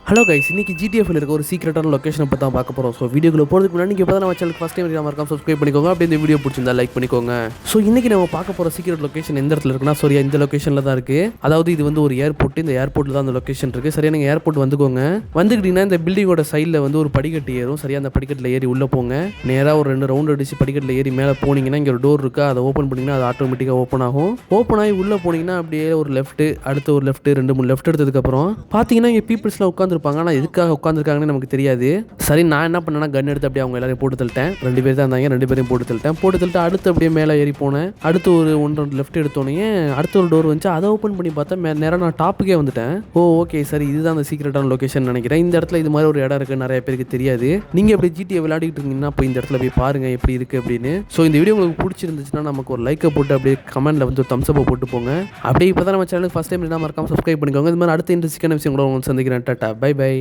Hello guys, இன்னைக்கு ஜிடிஎஃப்ல இருக்க ஒரு சீக்ரெட்டான லொகேஷனை பற்றி தான் பார்க்க போகிறோம். ஸோ வீடியோக்குள்ள போகிறதுக்கு முன்னாடி நீங்கள் இப்போ நம்ம சேனலுக்கு ஃபஸ்ட் டைம் மறக்காம சப்ஸ்கிரைப் பண்ணிக்கோங்க. அப்படி இந்த வீடியோ பிடிச்சிருந்தா லைக் பண்ணிக்கோங்க. ஸோ இன்னைக்கு நம்ம பார்க்க போகிற சீக்ரெட் லொகேஷன் எந்த இடத்துல இருக்குன்னா, சரியா இந்த லொகேஷனில் தான் இருக்குது. அதாவது இது வந்து ஒரு ஏர்போர்ட். இந்த ஏர்போர்ட்டில் தான் அந்த லொகேஷன் இருக்குது. சரியா நீங்கள் ஏர்போர்ட் வந்துக்கோங்க. வந்துக்கிட்டீங்கன்னா இந்த பில்டிங்கோட சைடில் வந்து ஒரு படிக்கட்டு ஏறும். சரியா அந்த படிக்கட்டில் ஏறி உள்ளே போங்க. நேராக ஒரு 2 ரவுண்ட் அடிச்சு படிக்கட்டில் ஏறி மேலே போனீங்கன்னா இங்கே ஒரு டோர் இருக்குது. அதை ஓப்பன் பண்ணிங்கன்னா அது ஆட்டோமேட்டிக்காக ஓப்பன் ஆகும். ஓப்பன் ஆகி உள்ளே போனீங்கன்னா அப்படியே ஒரு லெஃப்ட்டு, அடுத்து ஒரு லெஃப்ட்டு, 2-3 லெஃப்ட் எடுத்ததுக்கப்புறம் பார்த்தீங்கன்னா இங்கே பீப்புள்ஸ்லாம் உட்காந்துருப்பாங்க. ஆனால் எதுக்காக உட்காந்துருக்காங்கன்னு நமக்கு தெரியாது. சரி, நான் என்ன பண்ணேன்னா கன் எடுத்து அப்படியே அவங்க எல்லாரையும் போட்டு தள்ளிட்டேன். 2 பேர் தான் இருந்தாங்க, 2 பேரையும் போட்டு தள்ளிட்டு அடுத்து அப்படியே மேலே ஏறி போனேன். அடுத்து ஒரு 1-2 லெஃப்ட் எடுத்தோன்னே அடுத்த ஒரு டோர் வந்துச்சு. அதை ஓப்பன் பண்ணி பார்த்தா நேராக நான் டாப்புக்கே வந்துட்டேன். ஓகே, சரி, இதுதான் அந்த சீக்ரெட்டான லொகேஷன் நினைக்கிறேன். இந்த இடத்துல இது மாதிரி ஒரு இடம் இருக்குது, நிறைய பேருக்கு தெரியாது. நீங்கள் எப்படி ஜிடிஏ விளையாடிட்டு இருக்கீங்கன்னா இப்போ இந்த இடத்துல போய் பாருங்க எப்படி இருக்குது அப்படின்னு. ஸோ இந்த வீடியோ உங்களுக்கு பிடிச்சிருந்துச்சுன்னா நமக்கு ஒரு லைக்கை போட்டு அப்படியே கமெண்ட்டில் வந்து ஒரு தம்ஸ்அப்பை போட்டு போங்க. அப்படியே இப்போ தான் நம்ம சேனலுக்கு ஃபஸ்ட் டைம் மறக்காம சப்ஸ்கிரைப் பண்ணிக்கோங்க. இது மாதிரி அடுத்த இன்ட்ரெஸ்டிங்கான விஷயம் கூட உங்களுக்கு சந்திக்கிறேன். டாடா, பை பை.